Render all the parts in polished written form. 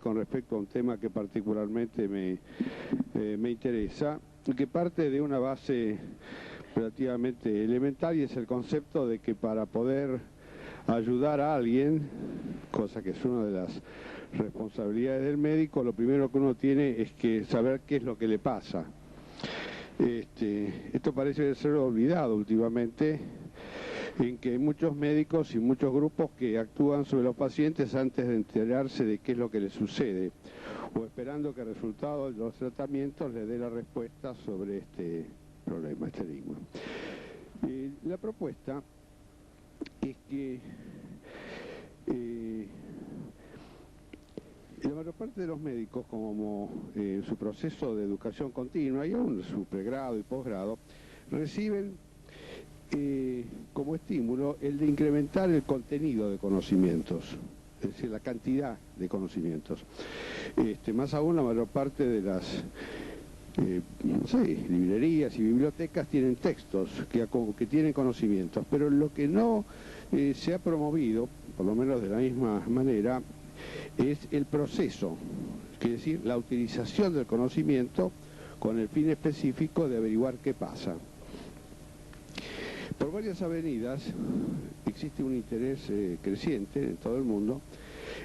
con respecto a un tema que particularmente me interesa, y que parte de una base relativamente elemental, y es el concepto de que para poder ayudar a alguien, cosa que es una de las responsabilidades del médico, lo primero que uno tiene es que saber qué es lo que le pasa. Esto parece ser olvidado últimamente, en que hay muchos médicos y muchos grupos que actúan sobre los pacientes antes de enterarse de qué es lo que les sucede, o esperando que el resultado de los tratamientos les dé la respuesta sobre este problema, este enigma. La propuesta es que la mayor parte de los médicos, como en su proceso de educación continua y aún su pregrado y posgrado, reciben como estímulo el de incrementar el contenido de conocimientos, es decir, la cantidad de conocimientos. Más aún, la mayor parte de las librerías y bibliotecas tienen textos que tienen conocimientos, pero lo que no se ha promovido, por lo menos de la misma manera, es el proceso, es decir, la utilización del conocimiento con el fin específico de averiguar qué pasa. Por varias avenidas existe un interés creciente en todo el mundo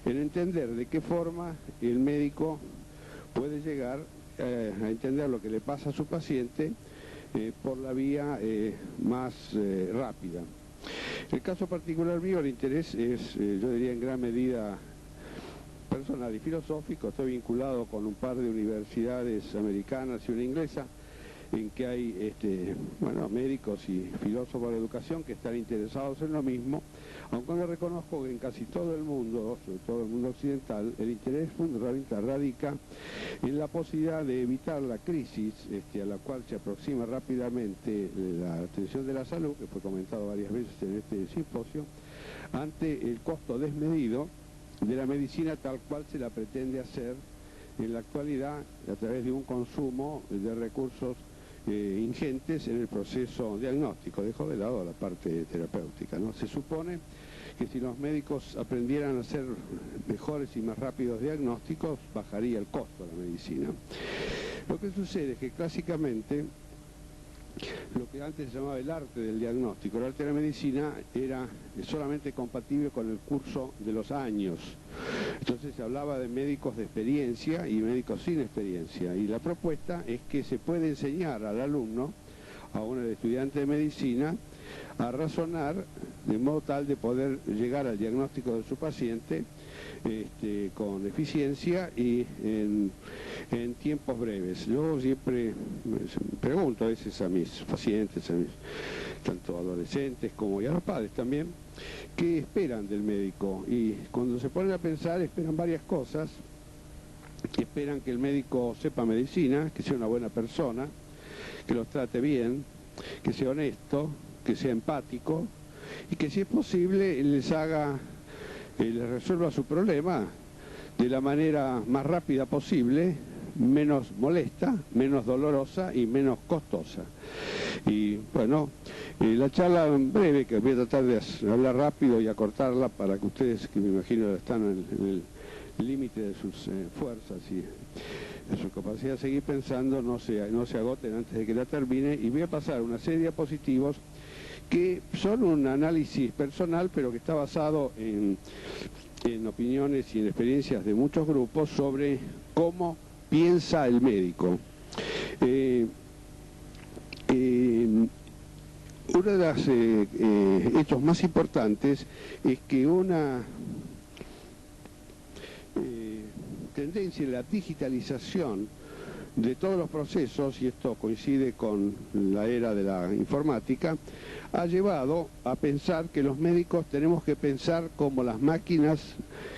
en entender de qué forma el médico puede llegar a entender lo que le pasa a su paciente por la vía más rápida. En el caso particular mío, el interés es, yo diría, en gran medida personal y filosófico. Estoy vinculado con un par de universidades americanas y una inglesa, en que hay médicos y filósofos de la educación que están interesados en lo mismo, aunque no reconozco que en casi todo el mundo, sobre todo el mundo occidental, el interés fundamental radica en la posibilidad de evitar la crisis a la cual se aproxima rápidamente la atención de la salud, que fue comentado varias veces en este simposio, ante el costo desmedido de la medicina tal cual se la pretende hacer en la actualidad a través de un consumo de recursos ingentes en el proceso diagnóstico. Dejo de lado la parte terapéutica, ¿no? Se supone que si los médicos aprendieran a hacer mejores y más rápidos diagnósticos, bajaría el costo de la medicina. Lo que sucede es que clásicamente lo que antes se llamaba el arte del diagnóstico, el arte de la medicina, era solamente compatible con el curso de los años. Entonces se hablaba de médicos de experiencia y médicos sin experiencia, y la propuesta es que se puede enseñar al alumno, a un estudiante de medicina, a razonar de modo tal de poder llegar al diagnóstico de su paciente con eficiencia y en tiempos breves. Yo siempre pregunto a veces a mis pacientes, tanto adolescentes como y a los padres también, qué esperan del médico, y cuando se ponen a pensar esperan varias cosas. Esperan que el médico sepa medicina, que sea una buena persona, que los trate bien, que sea honesto, que sea empático y que, si es posible, les resuelva su problema de la manera más rápida posible, menos molesta, menos dolorosa y menos costosa. Y bueno, la charla breve, que voy a tratar de hablar rápido y acortarla para que ustedes, que me imagino están en el límite de sus fuerzas y de su capacidad de seguir pensando, no se agoten antes de que la termine, y voy a pasar una serie de diapositivos que son un análisis personal, pero que está basado en opiniones y en experiencias de muchos grupos sobre cómo piensa el médico. Uno de los hechos más importantes es que una tendencia en la digitalización de todos los procesos, y esto coincide con la era de la informática, ha llevado a pensar que los médicos tenemos que pensar como las máquinas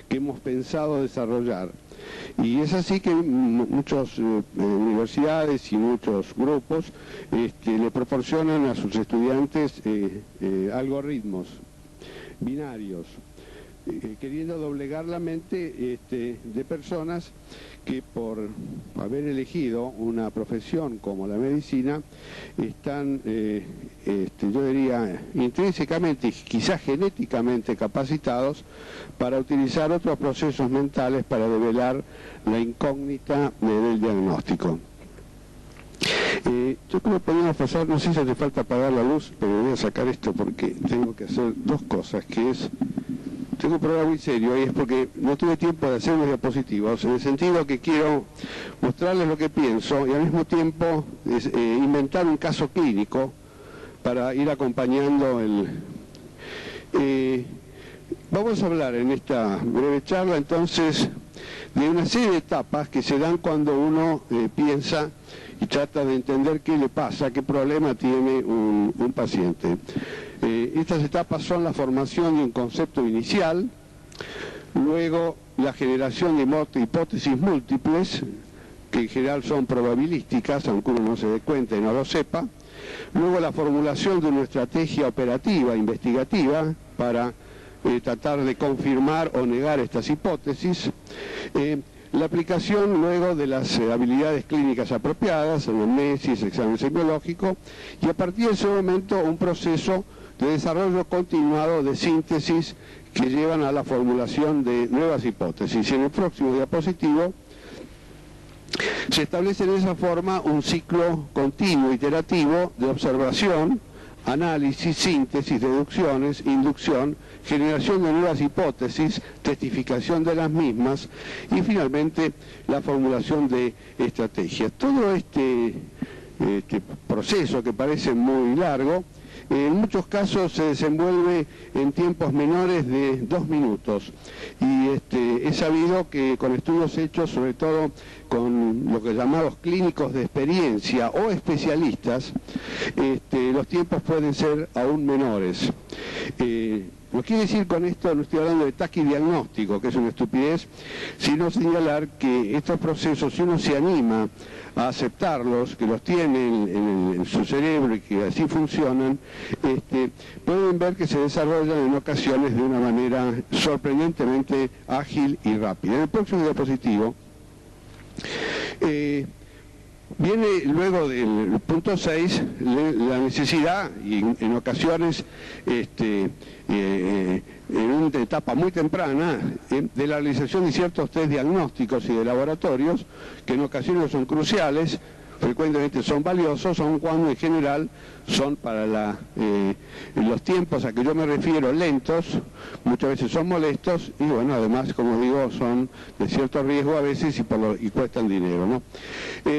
que hemos pensado desarrollar. Y es así que muchas universidades y muchos grupos le proporcionan a sus estudiantes algoritmos binarios, queriendo doblegar la mente de personas que por haber elegido una profesión como la medicina están, yo diría, intrínsecamente y quizás genéticamente capacitados para utilizar otros procesos mentales para develar la incógnita del diagnóstico. Yo creo que podemos pasar, no sé si hace falta apagar la luz, pero voy a sacar esto porque tengo que hacer dos cosas, que es... Tengo un problema muy serio y es porque no tuve tiempo de hacer los diapositivos, en el sentido que quiero mostrarles lo que pienso y al mismo tiempo inventar un caso clínico para ir acompañando el... vamos a hablar en esta breve charla entonces de una serie de etapas que se dan cuando uno piensa y trata de entender qué le pasa, qué problema tiene un paciente. Estas etapas son la formación de un concepto inicial, luego la generación de hipótesis múltiples, que en general son probabilísticas, aunque uno no se dé cuenta y no lo sepa, luego la formulación de una estrategia operativa, investigativa, para tratar de confirmar o negar estas hipótesis, la aplicación luego de las habilidades clínicas apropiadas, anamnesis, examen semiológico, y a partir de ese momento un proceso de desarrollo continuado de síntesis que llevan a la formulación de nuevas hipótesis. Y en el próximo diapositivo se establece de esa forma un ciclo continuo, iterativo, de observación, análisis, síntesis, deducciones, inducción, generación de nuevas hipótesis, testificación de las mismas y finalmente la formulación de estrategias. Todo este proceso que parece muy largo, en muchos casos se desenvuelve en tiempos menores de 2 minutos y he sabido que con estudios hechos sobre todo con lo que llamamos clínicos de experiencia o especialistas, los tiempos pueden ser aún menores. No quiere decir con esto, no estoy hablando de taquidiagnóstico, que es una estupidez, sino señalar que estos procesos, si uno se anima a aceptarlos, que los tiene en su cerebro y que así funcionan, pueden ver que se desarrollan en ocasiones de una manera sorprendentemente ágil y rápida. En el próximo diapositivo viene luego del punto 6 la necesidad, y en ocasiones en una etapa muy temprana, de la realización de ciertos test diagnósticos y de laboratorios, que en ocasiones son cruciales, frecuentemente son valiosos, aun cuando en general son para los tiempos a que yo me refiero lentos, muchas veces son molestos y bueno, además, como digo, son de cierto riesgo a veces y cuestan dinero, ¿no?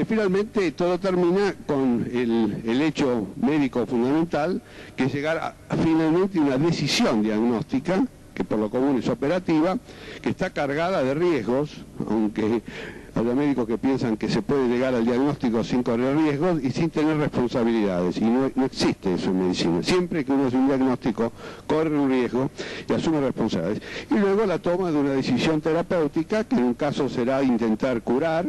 Finalmente todo termina con el hecho médico fundamental, que es llegar finalmente a una decisión diagnóstica, que por lo común es operativa, que está cargada de riesgos, aunque haya médicos que piensan que se puede llegar al diagnóstico sin correr riesgos y sin tener responsabilidades, y no existe eso en medicina. Siempre que uno hace un diagnóstico corre un riesgo y asume responsabilidades. Y luego la toma de una decisión terapéutica, que en un caso será intentar curar,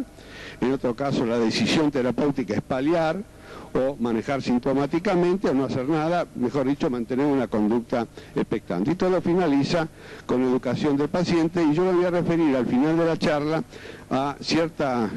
en otro caso la decisión terapéutica es paliar o manejar sintomáticamente o no hacer nada, mejor dicho, mantener una conducta expectante. Y todo finaliza con educación del paciente, y yo me voy a referir al final de la charla a cierta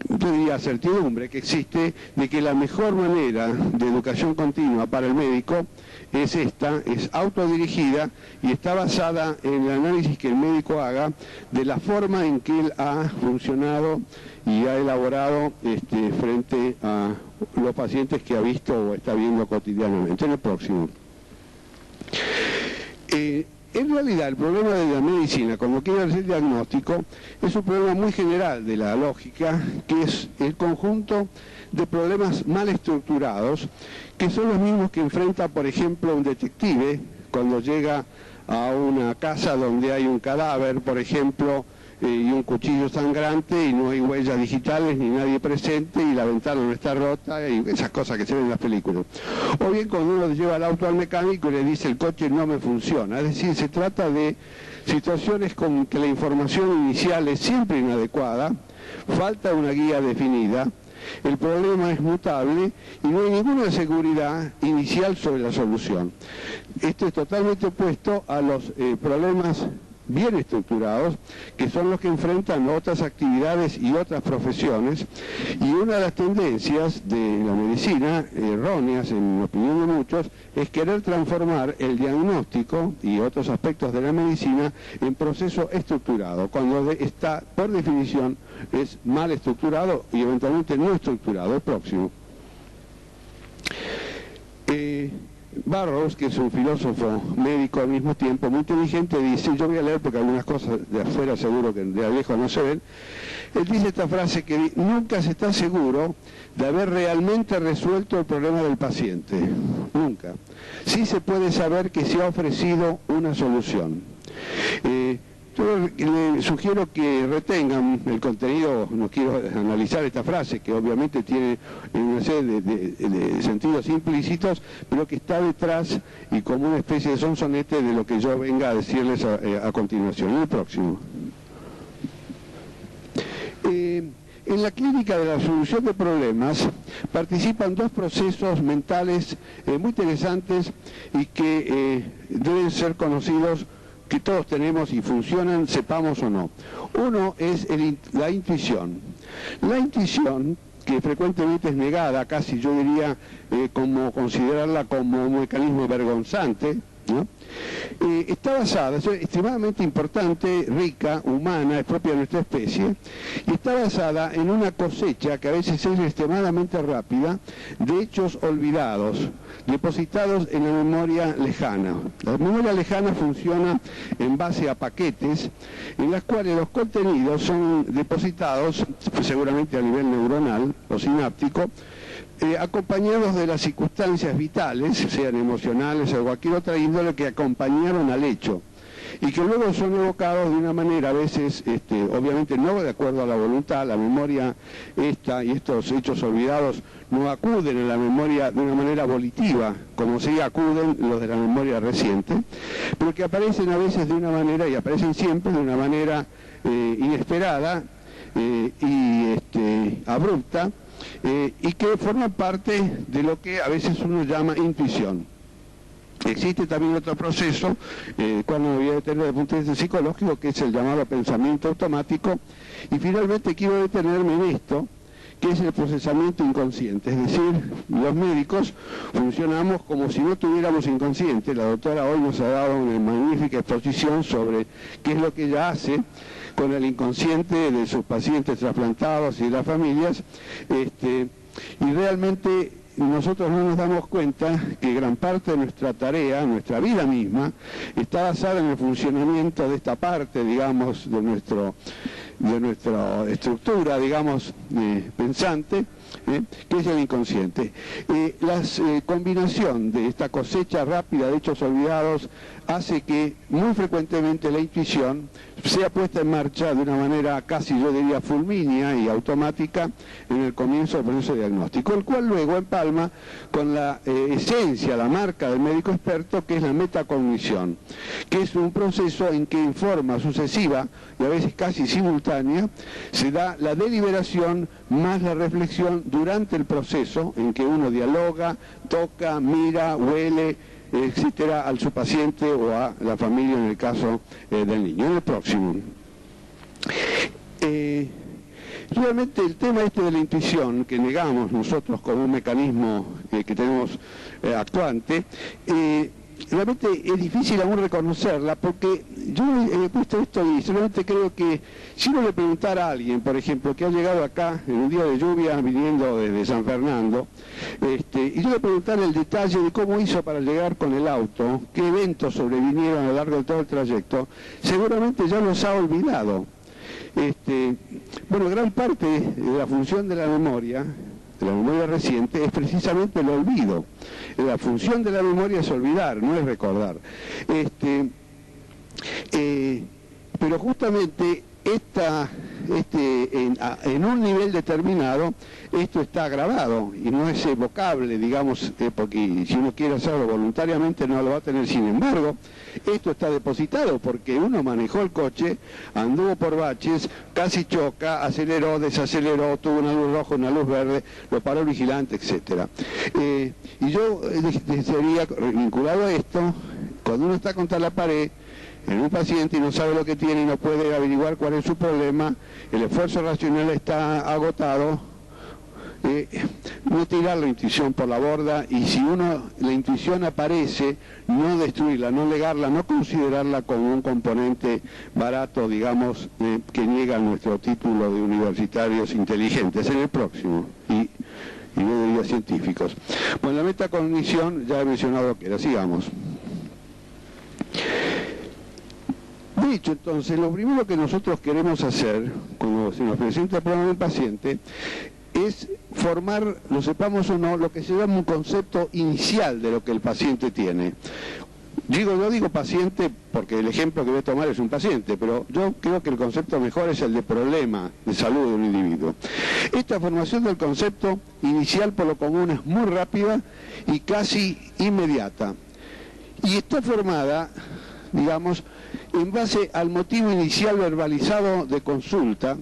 yo diría certidumbre que existe de que la mejor manera de educación continua para el médico es esta, es autodirigida y está basada en el análisis que el médico haga de la forma en que él ha funcionado y ha elaborado frente a los pacientes que ha visto o está viendo cotidianamente. En el próximo. En realidad, el problema de la medicina, cuando quiere hacer diagnóstico, es un problema muy general de la lógica, que es el conjunto de problemas mal estructurados, que son los mismos que enfrenta, por ejemplo, un detective cuando llega a una casa donde hay un cadáver, por ejemplo, y un cuchillo sangrante y no hay huellas digitales ni nadie presente y la ventana no está rota y esas cosas que se ven en las películas. O bien cuando uno lleva el auto al mecánico y le dice el coche no me funciona. Es decir, se trata de situaciones con que la información inicial es siempre inadecuada, falta una guía definida, el problema es mutable y no hay ninguna seguridad inicial sobre la solución. Esto es totalmente opuesto a los problemas bien estructurados, que son los que enfrentan otras actividades y otras profesiones, y una de las tendencias de la medicina, erróneas en opinión de muchos, es querer transformar el diagnóstico y otros aspectos de la medicina en proceso estructurado, cuando está, por definición, es mal estructurado y eventualmente no estructurado. El próximo. Burroughs, que es un filósofo médico al mismo tiempo, muy inteligente, dice, yo voy a leer porque algunas cosas de afuera seguro que de lejos no se ven, él dice esta frase que nunca se está seguro de haber realmente resuelto el problema del paciente, nunca. Sí se puede saber que se ha ofrecido una solución. Yo les sugiero que retengan el contenido, no quiero analizar esta frase, que obviamente tiene una serie de sentidos implícitos, pero que está detrás y como una especie de sonsonete de lo que yo venga a decirles a continuación. En el próximo. En la clínica de la solución de problemas participan dos procesos mentales muy interesantes y que deben ser conocidos, que todos tenemos y funcionan, sepamos o no. Uno es la intuición. La intuición, que frecuentemente es negada, casi yo diría como considerarla como un mecanismo vergonzante, ¿no? Está basada, es extremadamente importante, rica, humana, es propia de nuestra especie, y está basada en una cosecha que a veces es extremadamente rápida de hechos olvidados, depositados en la memoria lejana. La memoria lejana funciona en base a paquetes en las cuales los contenidos son depositados, seguramente a nivel neuronal o sináptico, acompañados de las circunstancias vitales, sean emocionales o cualquier otra índole, que acompañaron al hecho y que luego son evocados de una manera a veces, obviamente no de acuerdo a la voluntad. La memoria esta y estos hechos olvidados no acuden a la memoria de una manera volitiva, como sí acuden los de la memoria reciente, pero que aparecen a veces de una manera, y aparecen siempre de una manera inesperada y abrupta, y que forman parte de lo que a veces uno llama intuición. Existe también otro proceso, cuando me voy a detener desde el punto de vista psicológico, que es el llamado pensamiento automático, y finalmente quiero detenerme en esto, que es el procesamiento inconsciente. Es decir, los médicos funcionamos como si no tuviéramos inconsciente. La doctora hoy nos ha dado una magnífica exposición sobre qué es lo que ella hace con el inconsciente de sus pacientes trasplantados y de las familias, y realmente nosotros no nos damos cuenta que gran parte de nuestra tarea, nuestra vida misma, está basada en el funcionamiento de esta parte, digamos, de nuestra estructura, digamos, pensante, que es el inconsciente. La combinación de esta cosecha rápida de hechos olvidados hace que muy frecuentemente la intuición sea puesta en marcha de una manera casi, yo diría, fulmínea y automática en el comienzo del proceso diagnóstico, el cual luego empalma con la esencia, la marca del médico experto, que es la metacognición, que es un proceso en que en forma sucesiva y a veces casi simultánea se da la deliberación más la reflexión durante el proceso en que uno dialoga, toca, mira, huele, etcétera, a su paciente o a la familia en el caso del niño. En el próximo. Realmente el tema de la intuición, que negamos nosotros como un mecanismo que tenemos actuante, realmente es difícil aún reconocerla, porque yo he puesto esto y solamente creo que si uno le preguntara a alguien, por ejemplo, que ha llegado acá en un día de lluvia viniendo desde San Fernando, y yo le preguntara el detalle de cómo hizo para llegar con el auto, qué eventos sobrevinieron a lo largo de todo el trayecto, seguramente ya los ha olvidado. Bueno, gran parte de la función de la memoria reciente, es precisamente el olvido. La función de la memoria es olvidar, no es recordar. Pero justamente en un nivel determinado esto está agravado y no es evocable, digamos, porque si uno quiere hacerlo voluntariamente no lo va a tener. Sin embargo, esto está depositado porque uno manejó el coche, anduvo por baches, casi choca, aceleró, desaceleró, tuvo una luz roja, una luz verde, lo paró el vigilante, etcétera. Y yo sería vinculado a esto, cuando uno está contra la pared, en un paciente y no sabe lo que tiene y no puede averiguar cuál es su problema, el esfuerzo racional está agotado, no tirar la intuición por la borda, y si la intuición aparece, no destruirla, no negarla, no considerarla como un componente barato, digamos, que niega nuestro título de universitarios inteligentes. En el próximo, y yo diría científicos. Bueno, la metacognición ya he mencionado lo que era, sigamos. Dicho entonces, lo primero que nosotros queremos hacer cuando se nos presenta el problema del paciente es formar, lo sepamos o no, lo que se llama un concepto inicial de lo que el paciente tiene. Yo digo paciente porque el ejemplo que voy a tomar es un paciente, pero yo creo que el concepto mejor es el de problema de salud de un individuo. Esta formación del concepto inicial por lo común es muy rápida y casi inmediata. Y está formada, digamos, en base al motivo inicial verbalizado de consulta,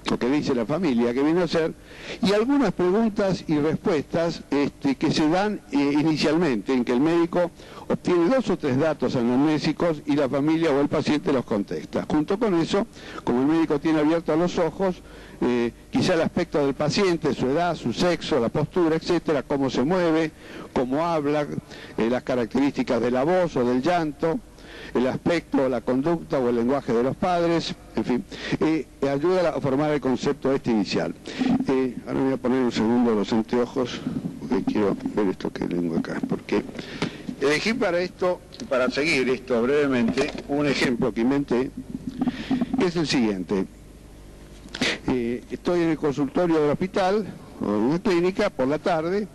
lo que dice la familia, que viene a ser, y algunas preguntas y respuestas que se dan inicialmente, en que el médico obtiene 2 o 3 datos anamnésicos y la familia o el paciente los contesta. Junto con eso, como el médico tiene abiertos los ojos, quizá el aspecto del paciente, su edad, su sexo, la postura, etcétera, cómo se mueve, cómo habla, las características de la voz o del llanto, el aspecto, la conducta o el lenguaje de los padres, en fin, ayuda a formar el concepto inicial. Ahora voy a poner un segundo los anteojos, porque quiero ver esto que tengo acá, porque elegí para esto, para seguir esto brevemente, un ejemplo que inventé, que es el siguiente. Estoy en el consultorio del hospital, o en una clínica, por la tarde,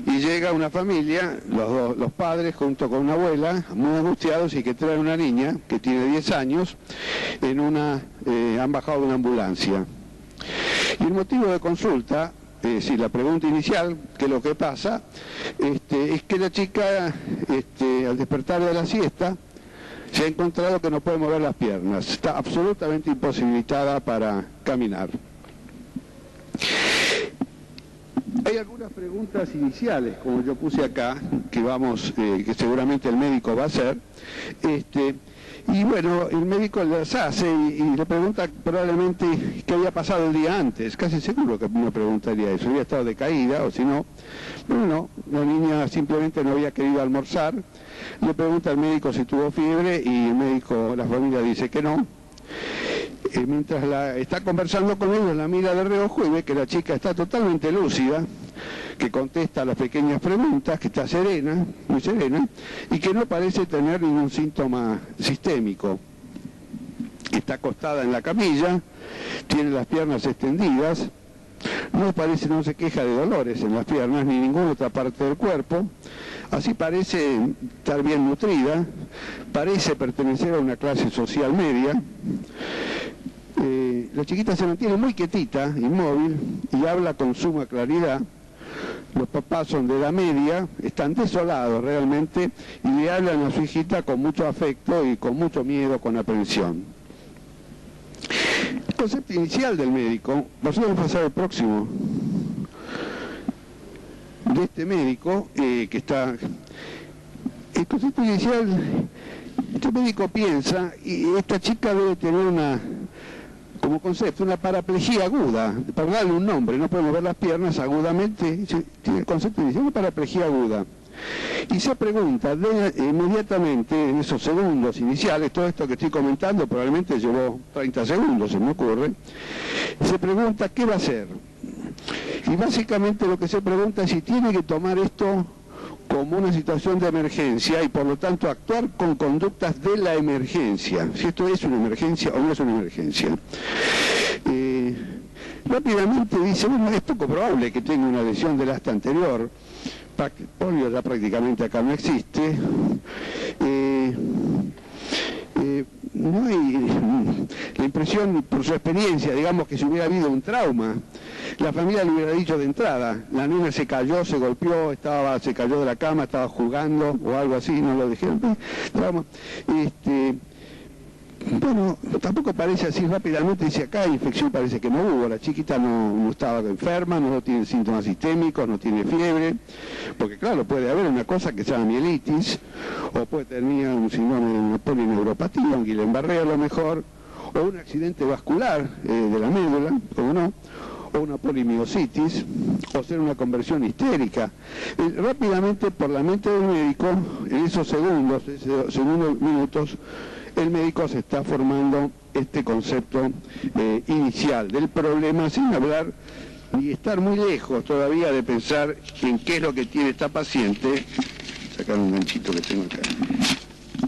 y llega una familia, los padres junto con una abuela, muy angustiados, y que traen una niña que tiene 10 años, han bajado de una ambulancia. Y el motivo de consulta, la pregunta inicial, que lo que pasa, es que la chica, al despertar de la siesta, se ha encontrado que no puede mover las piernas, está absolutamente imposibilitada para caminar. Hay algunas preguntas iniciales, como yo puse acá, que seguramente el médico va a hacer, y bueno, el médico las hace y le pregunta probablemente qué había pasado el día antes. Casi seguro que me preguntaría eso, había estado decaída o si no. Pero no, la niña simplemente no había querido almorzar. Le pregunta al médico si tuvo fiebre y la familia dice que no. Mientras está conversando con ellos, la mira de reojo y ve que la chica está totalmente lúcida, que contesta las pequeñas preguntas, que está serena, muy serena, y que no parece tener ningún síntoma sistémico. Está acostada en la camilla, tiene las piernas extendidas, no se queja de dolores en las piernas ni en ninguna otra parte del cuerpo, así parece estar bien nutrida, parece pertenecer a una clase social media. La chiquita se mantiene muy quietita, inmóvil, y habla con suma claridad. Los papás son de edad media, están desolados realmente, y le hablan a su hijita con mucho afecto y con mucho miedo, con aprensión. El concepto inicial del médico, vamos a pasar al próximo, de este médico, que está... El concepto inicial, este médico piensa, y esta chica debe tener como concepto, una paraplegia aguda, para darle un nombre, no puede mover las piernas agudamente, tiene el concepto inicial, una paraplegia aguda. Y se pregunta inmediatamente, en esos segundos iniciales, todo esto que estoy comentando probablemente llevó 30 segundos, se me ocurre, se pregunta qué va a hacer. Y básicamente lo que se pregunta es si tiene que tomar esto como una situación de emergencia y por lo tanto actuar con conductas de la emergencia, si esto es una emergencia o no es una emergencia. Rápidamente dice, bueno, es poco probable que tenga una lesión del asta anterior, polio ya prácticamente acá no existe, no hay la impresión, por su experiencia, digamos que si hubiera habido un trauma, la familia le hubiera dicho de entrada, la nena se cayó, se golpeó, se cayó de la cama, estaba jugando o algo así, no lo dijeron, trauma. Bueno, tampoco parece así rápidamente, dice acá, infección parece que no hubo, la chiquita no estaba enferma, no tiene síntomas sistémicos, no tiene fiebre, porque claro, puede haber una cosa que se llama mielitis, o puede tener un síndrome de una polineuropatía, un Guillain-Barré a lo mejor, o un accidente vascular de la médula, o no, o una polimiositis, o ser una conversión histérica. Rápidamente, por la mente del médico, en esos segundos minutos, el médico se está formando este concepto inicial del problema, sin hablar ni estar muy lejos todavía de pensar en qué es lo que tiene esta paciente, sacar un ganchito que tengo acá,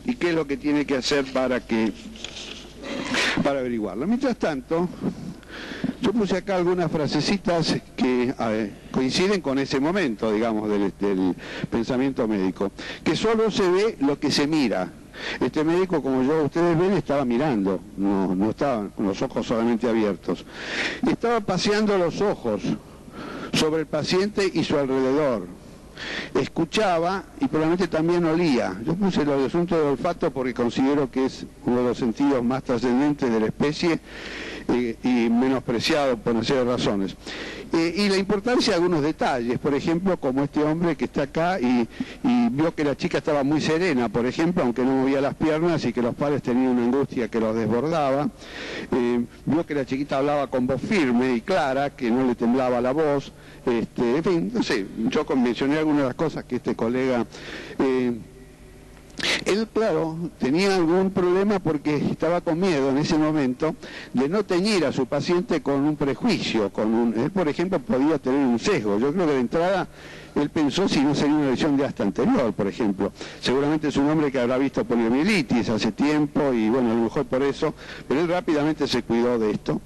y qué es lo que tiene que hacer para averiguarlo. Mientras tanto, yo puse acá algunas frasecitas que coinciden con ese momento, digamos, del pensamiento médico, que solo se ve lo que se mira. Este médico, como ustedes ven, estaba mirando, no estaba con los ojos solamente abiertos. Estaba paseando los ojos sobre el paciente y su alrededor. Escuchaba y probablemente también olía. Yo puse el asunto del olfato porque considero que es uno de los sentidos más trascendentes de la especie y menospreciado por una serie de razones. Y la importancia de algunos detalles, por ejemplo, como este hombre que está acá y vio que la chica estaba muy serena, por ejemplo, aunque no movía las piernas y que los padres tenían una angustia que los desbordaba. Vio que la chiquita hablaba con voz firme y clara, que no le temblaba la voz. En fin, no sé, yo mencioné algunas de las cosas que este colega... Él, claro, tenía algún problema porque estaba con miedo en ese momento de no teñir a su paciente con un prejuicio, él, por ejemplo, podía tener un sesgo. Yo creo que de entrada él pensó si no sería una lesión de asta anterior, por ejemplo. Seguramente es un hombre que habrá visto poliomielitis hace tiempo y, bueno, a lo mejor por eso, pero él rápidamente se cuidó de esto.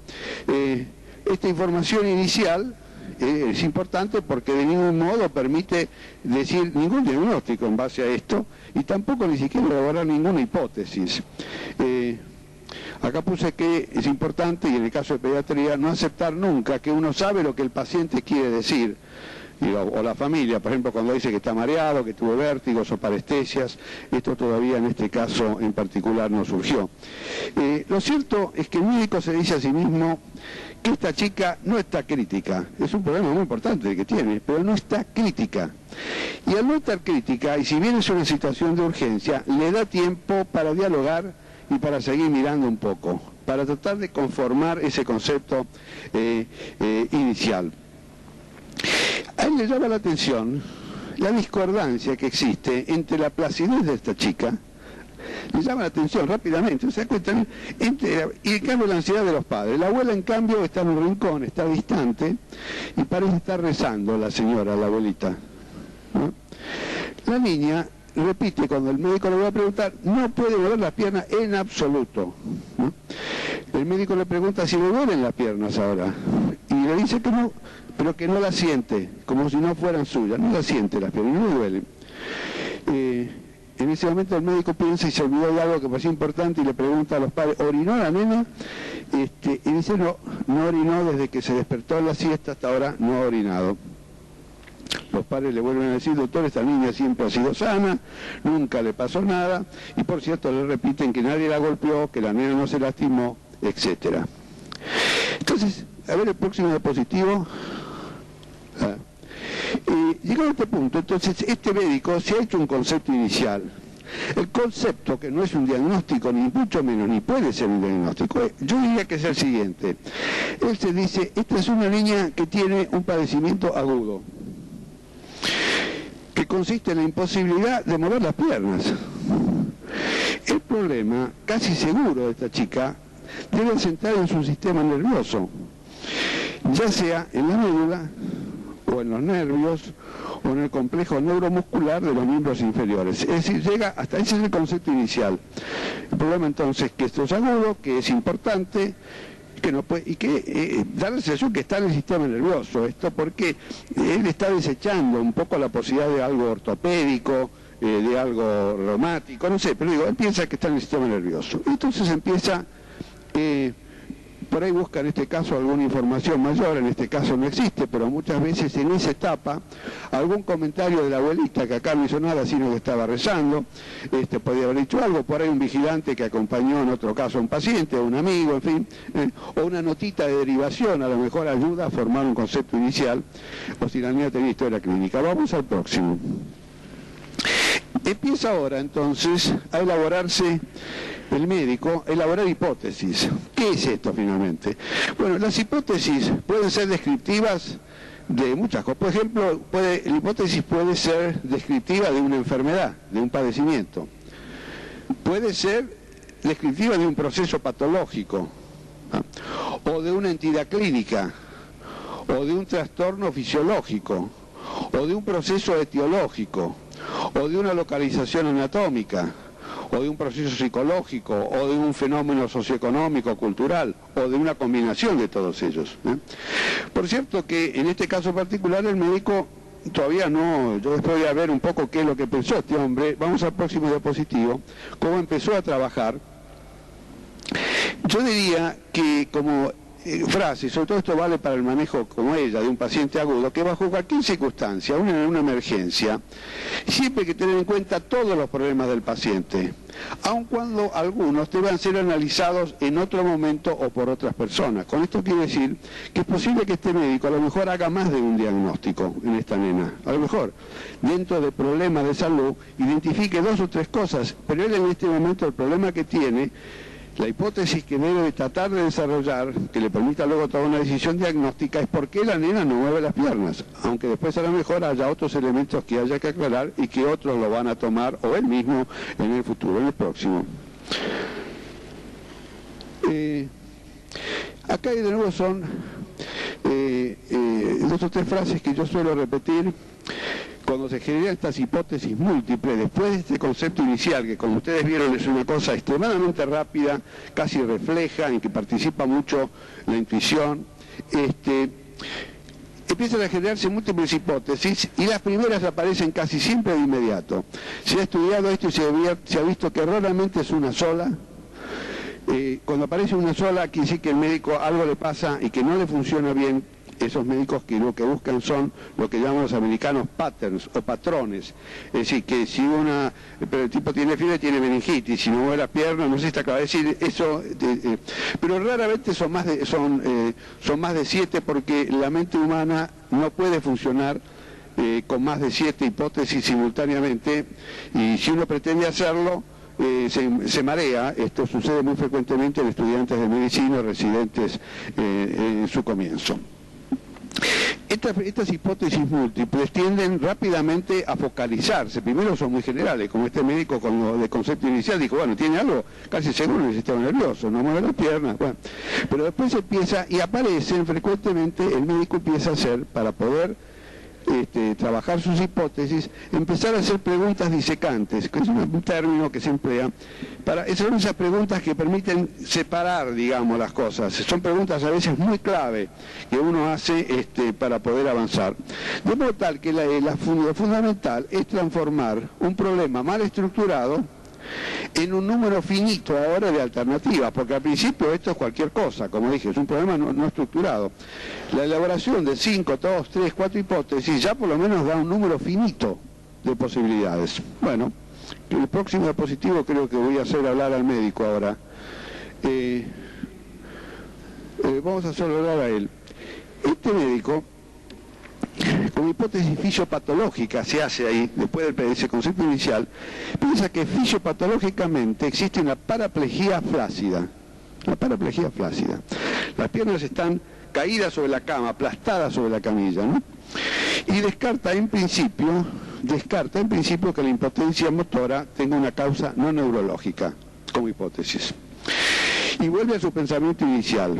Esta información inicial es importante porque de ningún modo permite decir ningún diagnóstico en base a esto y tampoco ni siquiera elaborar ninguna hipótesis. Acá puse que es importante, y en el caso de pediatría, no aceptar nunca que uno sabe lo que el paciente quiere decir, o la familia, por ejemplo, cuando dice que está mareado, que tuvo vértigos o parestesias. Esto todavía en este caso en particular no surgió. Lo cierto es que el médico se dice a sí mismo que esta chica no está crítica. Es un problema muy importante el que tiene, pero no está crítica. Y al no estar crítica, y si bien es una situación de urgencia, le da tiempo para dialogar y para seguir mirando un poco, para tratar de conformar ese concepto inicial. A él le llama la atención la discordancia que existe entre la placidez de esta chica, le llama la atención rápidamente, se da cuenta, y en cambio la ansiedad de los padres. La abuela, en cambio, está en un rincón, está distante, y parece estar rezando la señora, la abuelita, ¿no? La niña repite cuando el médico le va a preguntar, no puede mover las piernas en absoluto, ¿no? El médico le pregunta si le duelen las piernas ahora, y le dice que no, pero que no la siente, como si no fueran suyas, no la siente las piernas, no le duelen. En ese momento el médico piensa y se olvidó de algo que parecía importante y le pregunta a los padres, ¿orinó la nena? Y dice, no orinó desde que se despertó en la siesta hasta ahora, no ha orinado. Los padres le vuelven a decir, doctor, esta niña siempre ha sido sana, nunca le pasó nada, y por cierto le repiten que nadie la golpeó, que la nena no se lastimó, etcétera. Entonces, a ver el próximo diapositivo. Llegado a este punto, entonces este médico se ha hecho un concepto inicial. El concepto, que no es un diagnóstico, ni mucho menos, ni puede ser un diagnóstico, yo diría que es el siguiente. Él se dice, esta es una niña que tiene un padecimiento agudo, que consiste en la imposibilidad de mover las piernas. El problema, casi seguro, de esta chica, debe centrar en su sistema nervioso, ya sea en la médula, o en los nervios, o en el complejo neuromuscular de los miembros inferiores. Es decir, llega hasta ese es el concepto inicial. El problema entonces es que esto es agudo, que es importante, que no puede, y que da la sensación que está en el sistema nervioso, esto porque él está desechando un poco la posibilidad de algo ortopédico, de algo reumático, no sé, pero digo, él piensa que está en el sistema nervioso. Entonces empieza Por ahí busca en este caso alguna información mayor, en este caso no existe, pero muchas veces en esa etapa algún comentario de la abuelita que acá no hizo nada sino que estaba rezando, podía haber dicho algo, por ahí un vigilante que acompañó en otro caso a un paciente, o un amigo, en fin, o una notita de derivación a lo mejor ayuda a formar un concepto inicial, o si la niña tenía historia clínica. Vamos al próximo. Empieza ahora entonces a elaborarse el médico, elaborar hipótesis. ¿Qué es esto finalmente? Bueno, las hipótesis pueden ser descriptivas de muchas cosas. Por ejemplo, la hipótesis puede ser descriptiva de una enfermedad, de un padecimiento. Puede ser descriptiva de un proceso patológico, ¿no? O de una entidad clínica, o de un trastorno fisiológico, o de un proceso etiológico, o de una localización anatómica, o de un proceso psicológico, o de un fenómeno socioeconómico, cultural, o de una combinación de todos ellos. Por cierto que en este caso particular el médico todavía no, yo después voy a ver un poco qué es lo que pensó este hombre. Vamos al próximo diapositivo, cómo empezó a trabajar. Yo diría que como frase, sobre todo esto vale para el manejo como ella, de un paciente agudo, que bajo cualquier circunstancia, en una emergencia, siempre hay que tener en cuenta todos los problemas del paciente, aun cuando algunos deban ser analizados en otro momento o por otras personas. Con esto quiero decir que es posible que este médico a lo mejor haga más de un diagnóstico en esta nena, a lo mejor dentro de problemas de salud identifique 2 o 3 cosas, pero él en este momento el problema que tiene, la hipótesis que debe tratar de desarrollar, que le permita luego tomar una decisión diagnóstica, es por qué la nena no mueve las piernas, aunque después a lo mejor haya otros elementos que haya que aclarar y que otros lo van a tomar, o él mismo, en el futuro, en el próximo. Acá de nuevo son 2 o 3 frases que yo suelo repetir cuando se generan estas hipótesis múltiples, después de este concepto inicial, que como ustedes vieron es una cosa extremadamente rápida, casi refleja, en que participa mucho la intuición, empiezan a generarse múltiples hipótesis y las primeras aparecen casi siempre de inmediato. Se ha estudiado esto y se ha visto que raramente es una sola. Cuando aparece una sola, quiere decir que el médico algo le pasa y que no le funciona bien. Esos médicos que lo que buscan son lo que llaman los americanos patterns o patrones. Es decir, que si pero el tipo tiene fiebre, tiene meningitis, si no mueve la pierna, no sé si está acaba de decir eso, pero raramente son más de 7 porque la mente humana no puede funcionar con más de 7 hipótesis simultáneamente, y si uno pretende hacerlo, se marea. Esto sucede muy frecuentemente en estudiantes de medicina, residentes en su comienzo. Estas hipótesis múltiples tienden rápidamente a focalizarse. Primero son muy generales, como este médico con lo de concepto inicial dijo, bueno, tiene algo casi seguro en el sistema nervioso, no mueve las piernas, bueno. Pero después empieza y aparecen frecuentemente, el médico empieza a hacer, para poder trabajar sus hipótesis, empezar a hacer preguntas disecantes, que es un término que se emplea, son esas preguntas que permiten separar, digamos, las cosas. Son preguntas a veces muy clave que uno hace para poder avanzar. De modo tal que lo fundamental es transformar un problema mal estructurado en un número finito ahora de alternativas, porque al principio esto es cualquier cosa, como dije, es un problema no estructurado. La elaboración de 5, 2, 3, 4 hipótesis ya por lo menos da un número finito de posibilidades. Bueno, el próximo diapositivo creo que voy a hacer hablar al médico ahora. Vamos a hacerlo hablar a él. Este médico, como hipótesis fisiopatológica se hace ahí, después de ese concepto inicial, piensa que fisiopatológicamente existe una paraplegia flácida. Una paraplegia flácida. Las piernas están caídas sobre la cama, aplastadas sobre la camilla, ¿no? Y descarta en principio que la impotencia motora tenga una causa no neurológica, como hipótesis. Y vuelve a su pensamiento inicial.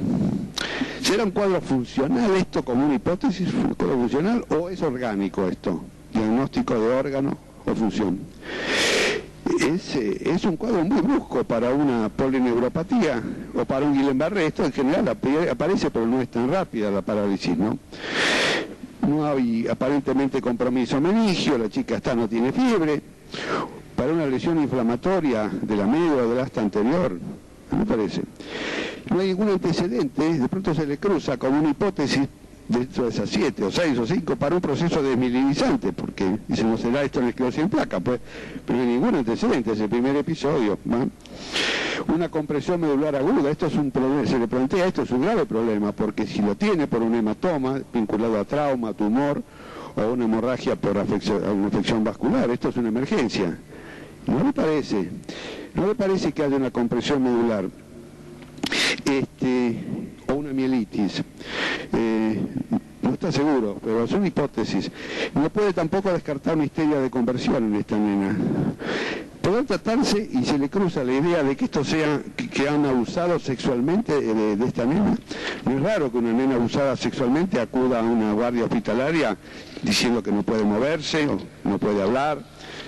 ¿Será un cuadro funcional esto como una hipótesis, un cuadro funcional, o es orgánico esto? Diagnóstico de órgano o función. Es un cuadro muy brusco para una polineuropatía o para un Guillain-Barré. Esto en general aparece, pero no es tan rápida la parálisis, ¿no? No hay aparentemente compromiso meningio, la chica no tiene fiebre. Para una lesión inflamatoria de la médula o del asta anterior, me parece. no hay ningún antecedente, de pronto se le cruza como una hipótesis dentro de esas 7 o 6 o 5 para un proceso desmielizante, porque dice, no será esto la esclerosis en placa, pues, pero no hay ningún antecedente, es el primer episodio, ¿no? Una compresión medular aguda, esto es un problema, se le plantea, esto es un grave problema, porque si lo tiene por un hematoma vinculado a trauma, tumor, o una hemorragia por una afección vascular, esto es una emergencia. ¿No le parece que haya una compresión medular? O una mielitis, no está seguro, pero es una hipótesis. No puede tampoco descartar una histeria de conversión en esta nena. Podrá tratarse, y se le cruza la idea de que esto sea, que han abusado sexualmente de esta nena. No es raro que una nena abusada sexualmente acuda a una guardia hospitalaria diciendo que no puede moverse, o no puede hablar,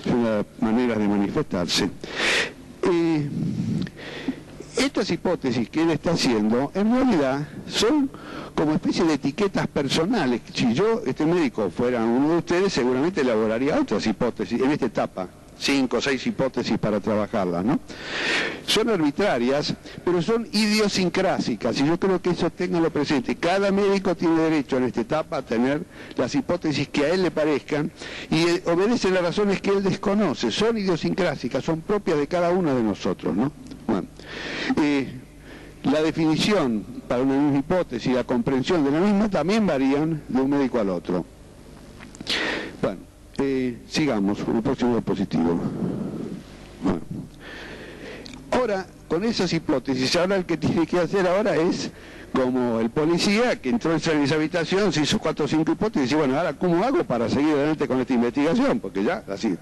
es una de las maneras de manifestarse. Estas hipótesis que él está haciendo, en realidad, son como especie de etiquetas personales. Si yo, este médico, fuera uno de ustedes, seguramente elaboraría otras hipótesis en esta etapa. 5 o 6 hipótesis para trabajarlas, ¿no? Son arbitrarias, pero son idiosincrásicas, y yo creo que eso ténganlo presente. Cada médico tiene derecho en esta etapa a tener las hipótesis que a él le parezcan, y obedecen las razones que él desconoce. Son idiosincrásicas, son propias de cada uno de nosotros, ¿no? Bueno, la definición para una misma hipótesis y la comprensión de la misma también varían de un médico al otro. Bueno, sigamos con el próximo diapositivo. Bueno. Ahora, con esas hipótesis, ahora el que tiene que hacer ahora es como el policía que entró en esa habitación, se hizo 4 o 5 hipótesis, y bueno, ahora ¿cómo hago para seguir adelante con esta investigación? Porque ya, así,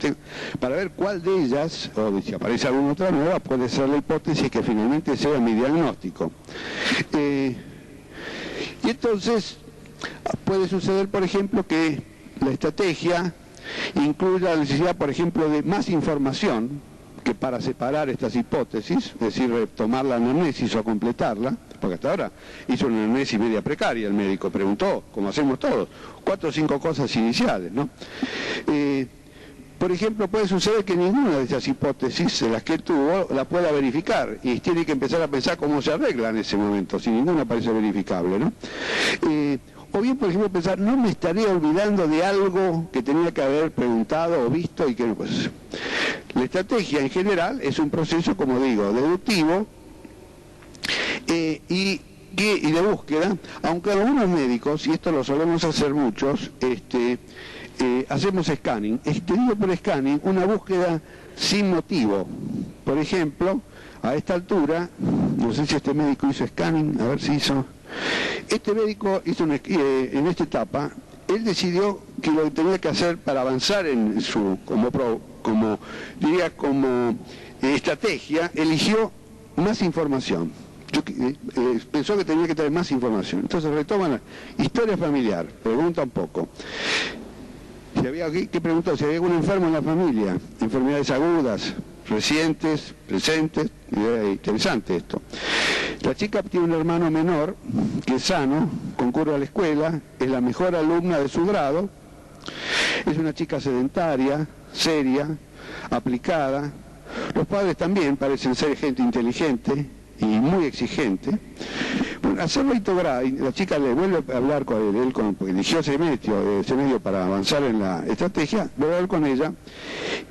para ver cuál de ellas, o si aparece alguna otra nueva, puede ser la hipótesis que finalmente sea mi diagnóstico. Y entonces, puede suceder, por ejemplo, que la estrategia incluya la necesidad, por ejemplo, de más información, que para separar estas hipótesis, es decir, tomar la anamnesis o completarla, porque hasta ahora hizo una anamnesis media precaria, el médico preguntó, como hacemos todos, 4 o 5 cosas iniciales, ¿no? Por ejemplo, puede suceder que ninguna de esas hipótesis, de las que él tuvo, la pueda verificar, y tiene que empezar a pensar cómo se arregla en ese momento, si ninguna parece verificable, ¿no? O bien, por ejemplo, pensar, no me estaría olvidando de algo que tenía que haber preguntado o visto y que no, pues. La estrategia en general es un proceso, como digo, deductivo y de búsqueda, aunque algunos médicos, y esto lo solemos hacer muchos, hacemos scanning. Digo por scanning una búsqueda sin motivo. Por ejemplo, a esta altura, no sé si este médico hizo scanning, a ver si hizo. Este médico hizo en esta etapa, él decidió que lo que tenía que hacer para avanzar en su, como estrategia, eligió más información. Pensó que tenía que tener más información. Entonces retoma la historia familiar, pregunta un poco. ¿Qué preguntó? Si había algún enfermo en la familia, enfermedades agudas, recientes, presentes, interesante esto. La chica tiene un hermano menor que es sano, concurre a la escuela, es la mejor alumna de su grado, es una chica sedentaria, seria, aplicada. Los padres también parecen ser gente inteligente y muy exigente. Bueno, hacer la chica le vuelve a hablar con él, porque eligió ese medio para avanzar en la estrategia, vuelve a hablar con ella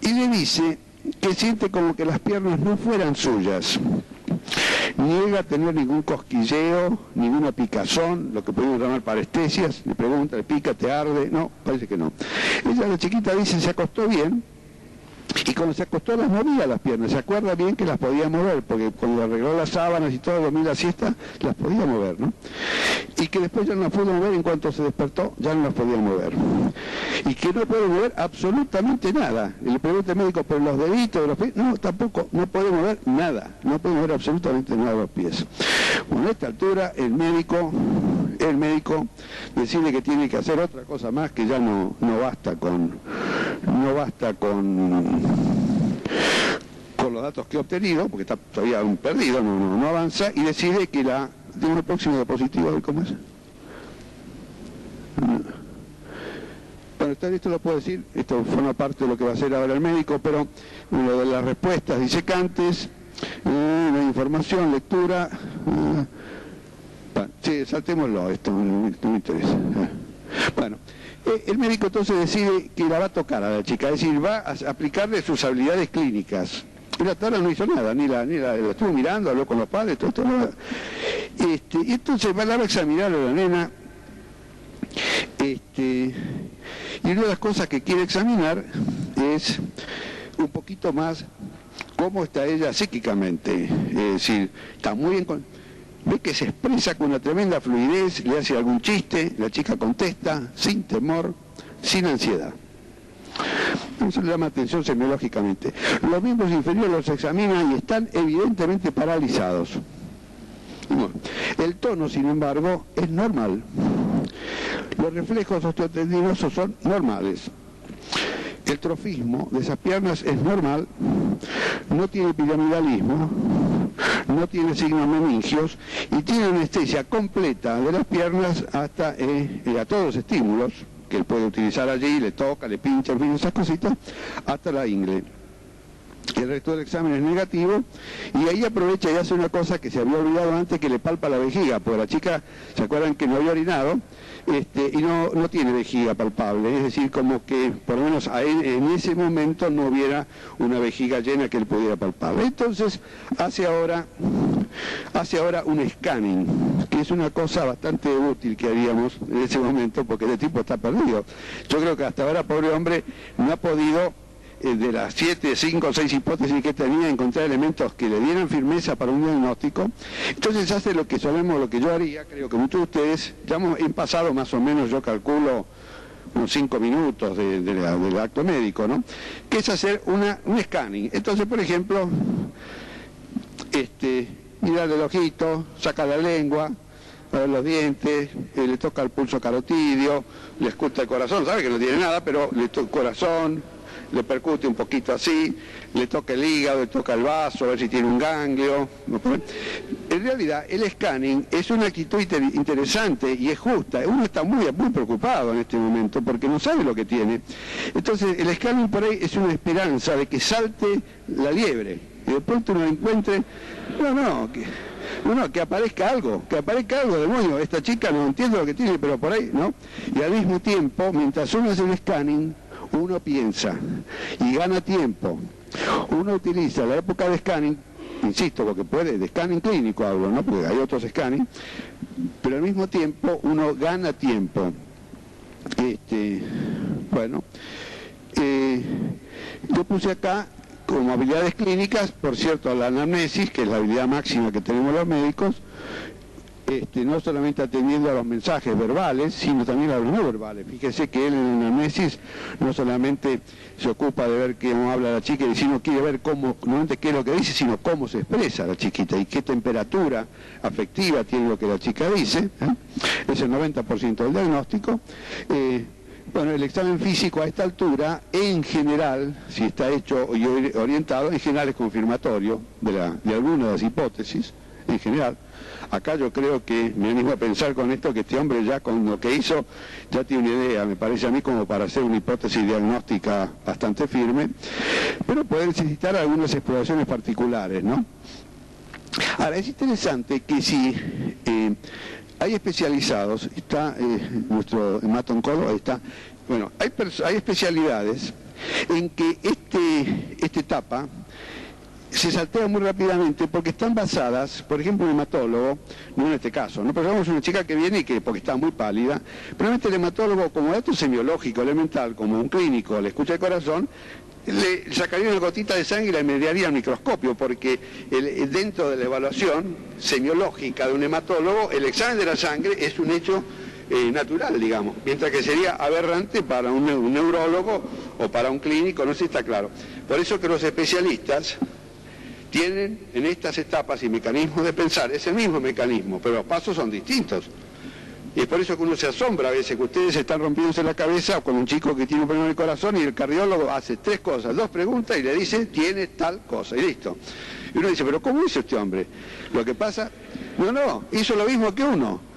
y le dice que siente como que las piernas no fueran suyas. Niega a tener ningún cosquilleo, ninguna picazón, lo que podemos llamar parestesias. Le pregunta, ¿le pica, te arde? No, parece que no. Ella, la chiquita, dice, se acostó bien, y cuando se acostó las movía las piernas, se acuerda bien que las podía mover, porque cuando arregló las sábanas y todo, dormía la siesta, las podía mover, ¿no? Y que después ya no las pudo mover, en cuanto se despertó, ya no las podía mover. Y que no puede mover absolutamente nada. Y le pregunta al médico, ¿pero los deditos de los pies? No, tampoco, no puede mover nada, no puede mover absolutamente nada de los pies. Bueno, a esta altura, el médico decide que tiene que hacer otra cosa más, que ya no basta con los datos que ha obtenido, porque está todavía aún perdido, no avanza, y decide que tiene un próximo diapositivo, a ver cómo es. Bueno, esto lo puedo decir, esto forma parte de lo que va a hacer ahora el médico, pero lo de las respuestas disecantes, No hay información, lectura. Sí, saltémoslo, esto no me interesa. Bueno, el médico entonces decide que la va a tocar a la chica, es decir, va a aplicarle sus habilidades clínicas. Y la tabla no hizo nada, la estuvo mirando, habló con los padres, todo. Y entonces la va a examinar a la nena. Y una de las cosas que quiere examinar es un poquito más cómo está ella psíquicamente. Es decir, está muy bien, ve que se expresa con una tremenda fluidez, le hace algún chiste, la chica contesta sin temor, sin ansiedad. Eso le llama atención semiológicamente. Los miembros inferiores los examinan y están evidentemente paralizados. Bueno, el tono, sin embargo, es normal. Los reflejos osteotendinosos son normales. El trofismo de esas piernas es normal, no tiene piramidalismo, no tiene signos meningios y tiene anestesia completa de las piernas hasta a todos los estímulos que él puede utilizar allí, le toca, le pincha, en fin, esas cositas, hasta la ingle. El resto del examen es negativo y ahí aprovecha y hace una cosa que se había olvidado antes, que le palpa la vejiga, porque la chica, ¿se acuerdan que no había orinado? Y no tiene vejiga palpable, es decir, como que por lo menos en ese momento no hubiera una vejiga llena que él pudiera palpar. Entonces hace ahora un scanning, que es una cosa bastante útil que haríamos en ese momento, porque ese tipo está perdido. Yo creo que hasta ahora, pobre hombre, no ha podido, de las 7, 5 o 6 hipótesis que tenía, encontrar elementos que le dieran firmeza para un diagnóstico. Entonces hace lo que yo haría, creo que muchos de ustedes, ya he pasado más o menos, yo calculo, unos 5 minutos del acto médico, ¿no? Que es hacer un scanning. Entonces, por ejemplo, mira el ojito, saca la lengua, a ver los dientes, le toca el pulso carotidio, le escucha el corazón, sabe que no tiene nada, pero le toca el corazón, le percute un poquito así, le toca el hígado, le toca el vaso, a ver si tiene un ganglio. En realidad, el scanning es una actitud interesante y es justa. Uno está muy preocupado en este momento porque no sabe lo que tiene. Entonces, el scanning por ahí es una esperanza de que salte la liebre y de pronto uno encuentre, que aparezca algo, demonio, esta chica no entiende lo que tiene, pero por ahí, ¿no? Y al mismo tiempo, mientras uno hace el scanning, uno piensa y gana tiempo. Uno utiliza la época de scanning, insisto, porque puede, de scanning clínico hablo, ¿no? Porque hay otros scanning, pero al mismo tiempo uno gana tiempo. Yo puse acá como habilidades clínicas, por cierto, la anamnesis, que es la habilidad máxima que tenemos los médicos, no solamente atendiendo a los mensajes verbales, sino también a los no verbales. Fíjese que él en la anamnesis no solamente se ocupa de ver cómo habla la chica, sino quiere ver no solamente qué es lo que dice, sino cómo se expresa la chiquita y qué temperatura afectiva tiene lo que la chica dice. Es el 90% del diagnóstico. El examen físico a esta altura, en general, si está hecho y orientado, en general es confirmatorio de alguna de las hipótesis, en general. Acá yo creo que me animo a pensar con esto que este hombre ya con lo que hizo ya tiene una idea, me parece a mí, como para hacer una hipótesis diagnóstica bastante firme, pero puede necesitar algunas exploraciones particulares, ¿no? Ahora, es interesante que si hay especializados, está nuestro hematoncólogo, hay especialidades en que esta etapa se saltea muy rápidamente porque están basadas, por ejemplo, un hematólogo, no en este caso, ¿no? Pero vemos una chica que viene y porque está muy pálida, probablemente el hematólogo, como dato semiológico elemental, como un clínico le escucha el corazón, le sacaría una gotita de sangre y la mediaría al microscopio, porque dentro de la evaluación semiológica de un hematólogo, el examen de la sangre es un hecho natural, digamos, mientras que sería aberrante para un neurólogo o para un clínico, no sé si está claro. Por eso que los especialistas tienen en estas etapas y mecanismos de pensar, es el mismo mecanismo, pero los pasos son distintos. Y es por eso que uno se asombra a veces que ustedes están rompiéndose la cabeza con un chico que tiene un problema en el corazón y el cardiólogo hace 3 cosas, 2 preguntas y le dice, tiene tal cosa, y listo. Y uno dice, pero ¿cómo hizo este hombre? Lo que pasa, hizo lo mismo que uno.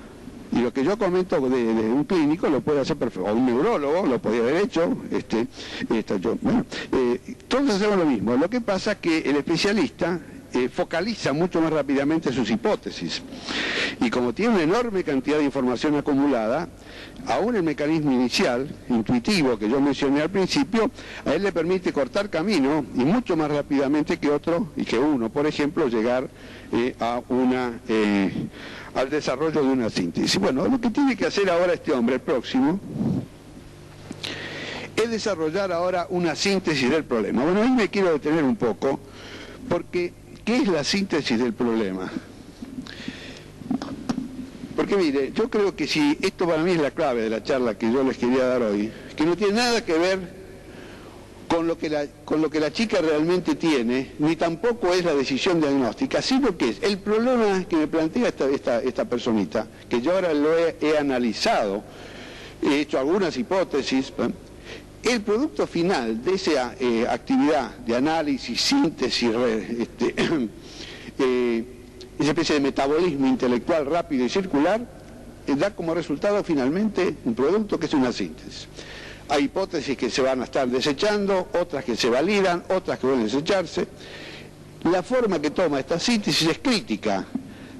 Y lo que yo comento de un clínico lo puede hacer perfecto, o un neurólogo lo podía haber hecho, todos hacemos lo mismo. Lo que pasa es que el especialista focaliza mucho más rápidamente sus hipótesis. Y como tiene una enorme cantidad de información acumulada, aún el mecanismo inicial, intuitivo, que yo mencioné al principio, a él le permite cortar camino y mucho más rápidamente que otro, y que uno, por ejemplo, llegar al desarrollo de una síntesis. Bueno, lo que tiene que hacer ahora este hombre, el próximo, es desarrollar ahora una síntesis del problema. Bueno, ahí me quiero detener un poco, porque ¿qué es la síntesis del problema? Porque mire, yo creo que si esto para mí es la clave de la charla que yo les quería dar hoy, que no tiene nada que ver con lo que la chica realmente tiene, ni tampoco es la decisión diagnóstica, sino que es el problema que me plantea esta personita, que yo ahora lo he analizado, he hecho algunas hipótesis. El producto final de esa actividad de análisis, síntesis, esa especie de metabolismo intelectual rápido y circular, da como resultado finalmente un producto que es una síntesis. Hay hipótesis que se van a estar desechando, otras que se validan, otras que vuelven a desecharse. La forma que toma esta síntesis es crítica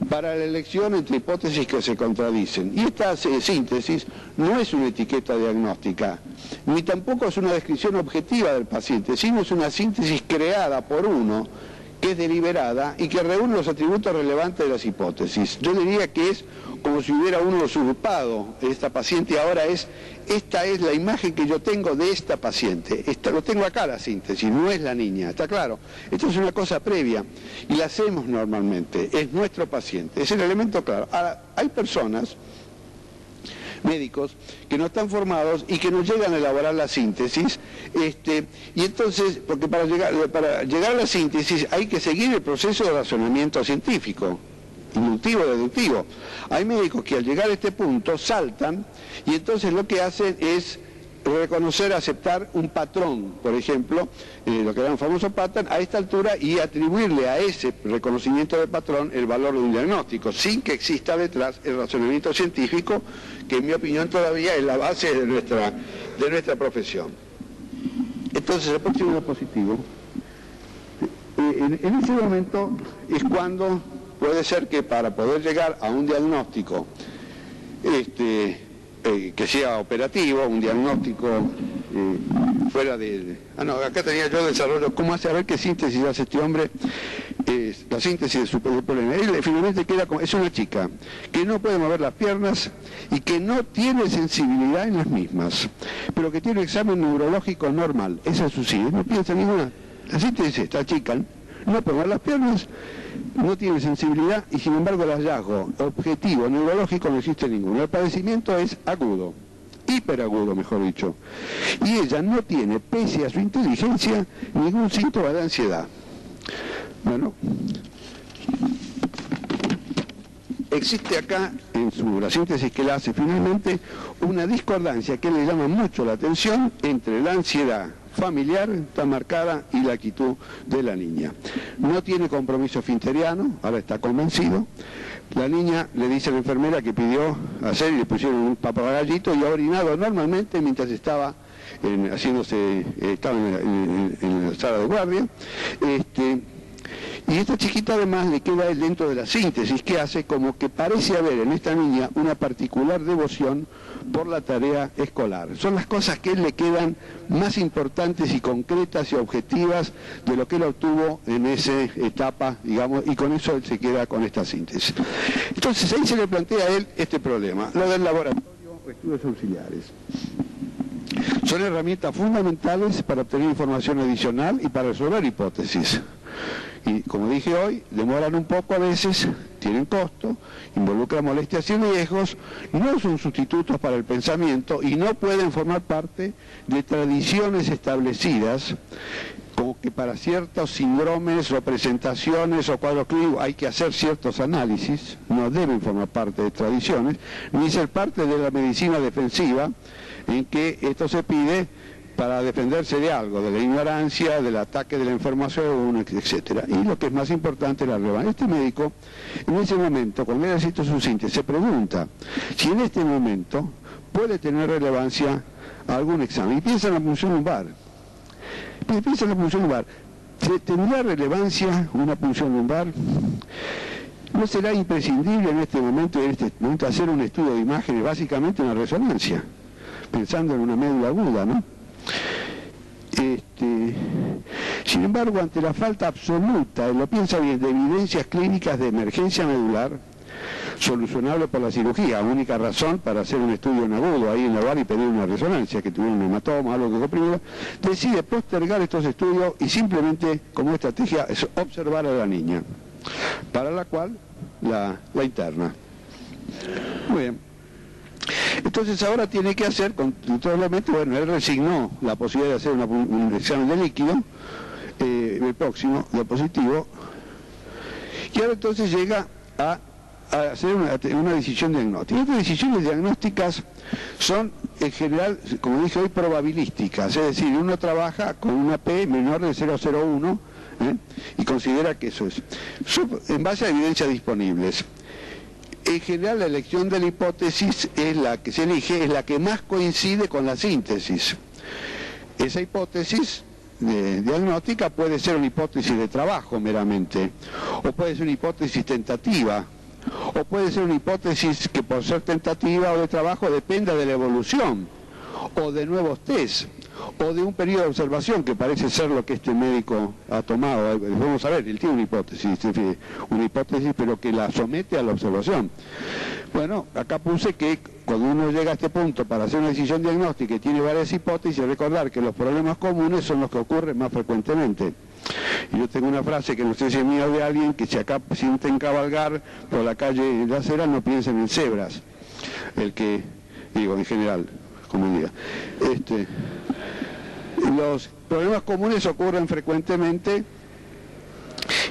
para la elección entre hipótesis que se contradicen. Y esta síntesis no es una etiqueta diagnóstica, ni tampoco es una descripción objetiva del paciente, sino es una síntesis creada por uno, que es deliberada y que reúne los atributos relevantes de las hipótesis. Yo diría que es como si hubiera uno usurpado esta paciente, ahora esta es la imagen que yo tengo de esta paciente, lo tengo acá la síntesis, no es la niña, ¿está claro? Esto es una cosa previa y la hacemos normalmente, es nuestro paciente, es el elemento claro. Ahora, hay personas, médicos, que no están formados y que no llegan a elaborar la síntesis, y entonces, porque para llegar a la síntesis hay que seguir el proceso de razonamiento científico, inductivo, deductivo. Hay médicos que al llegar a este punto saltan y entonces lo que hacen es reconocer, aceptar un patrón, por ejemplo, lo que era un famoso pattern, a esta altura, y atribuirle a ese reconocimiento de patrón el valor de un diagnóstico, sin que exista detrás el razonamiento científico, que en mi opinión todavía es la base de nuestra profesión. Entonces, el próximo diapositivo, en ese momento es cuando puede ser que para poder llegar a un diagnóstico que sea operativo, un diagnóstico fuera de... acá tenía yo el desarrollo, ¿cómo hace? A ver qué síntesis hace este hombre, la síntesis de su problema. Él finalmente queda como, es una chica que no puede mover las piernas y que no tiene sensibilidad en las mismas, pero que tiene un examen neurológico normal, esa es su sí, no piensa ninguna. La síntesis, esta chica no puede mover las piernas, no tiene sensibilidad y sin embargo el hallazgo objetivo neurológico no existe ninguno. El padecimiento es agudo, hiperagudo mejor dicho, y ella no tiene, pese a su inteligencia, ningún síntoma de ansiedad. Bueno, existe acá en la síntesis que él hace finalmente una discordancia que le llama mucho la atención entre la ansiedad familiar tan marcada y la actitud de la niña. No tiene compromiso finteriano, ahora está convencido. La niña le dice a la enfermera que pidió hacer y le pusieron un papagayito y ha orinado normalmente mientras estaba en la sala de guardia. Y esta chiquita además le queda dentro de la síntesis que hace como que parece haber en esta niña una particular devoción por la tarea escolar. Son las cosas que a él le quedan más importantes y concretas y objetivas de lo que él obtuvo en esa etapa, digamos, y con eso él se queda con esta síntesis. Entonces ahí se le plantea a él este problema, lo del laboratorio o estudios auxiliares. Son herramientas fundamentales para obtener información adicional y para resolver hipótesis. Y como dije hoy, demoran un poco a veces, tienen costo, involucran molestias y riesgos, no son sustitutos para el pensamiento y no pueden formar parte de tradiciones establecidas, como que para ciertos síndromes o presentaciones o cuadros clínicos hay que hacer ciertos análisis, no deben formar parte de tradiciones, ni ser parte de la medicina defensiva, en que esto se pide para defenderse de algo, de la ignorancia, del ataque de la información, etc. Y lo que es más importante, la relevancia. Este médico, en ese momento, cuando él hace su síntesis, se pregunta si en este momento puede tener relevancia algún examen. Y piensa en la punción lumbar. ¿Tendrá relevancia una punción lumbar? ¿No será imprescindible en este momento hacer un estudio de imágenes, básicamente una resonancia, pensando en una médula aguda, ¿no? Sin embargo, ante la falta absoluta, lo piensa bien, de evidencias clínicas de emergencia medular, solucionable por la cirugía, única razón para hacer un estudio en agudo ahí en la lugar y pedir una resonancia, que tuviera un hematoma, algo que comprimido, decide postergar estos estudios y simplemente, como estrategia, es observar a la niña, para la cual la interna. Muy bien. Entonces ahora tiene que hacer, controladamente, bueno, él resignó la posibilidad de hacer un examen de líquido, el próximo, diapositivo, y ahora entonces llega a hacer una decisión diagnóstica. Estas decisiones diagnósticas son, en general, como dije hoy, probabilísticas, es decir, uno trabaja con una P menor de 0,01 y considera que eso es. En base a evidencias disponibles. En general, la elección de la hipótesis es la que se elige, es la que más coincide con la síntesis. Esa hipótesis diagnóstica puede ser una hipótesis de trabajo meramente, o puede ser una hipótesis tentativa, o puede ser una hipótesis que por ser tentativa o de trabajo dependa de la evolución, o de nuevos test, o de un periodo de observación, que parece ser lo que este médico ha tomado. Vamos a ver, él tiene una hipótesis, pero que la somete a la observación. Bueno, acá puse que cuando uno llega a este punto para hacer una decisión diagnóstica y tiene varias hipótesis, recordar que los problemas comunes son los que ocurren más frecuentemente. Y yo tengo una frase que no sé si es mía o de alguien, que si acá sienten cabalgar por la calle de la acera, no piensen en cebras. El que, digo, en general, como diga. Los problemas comunes ocurren frecuentemente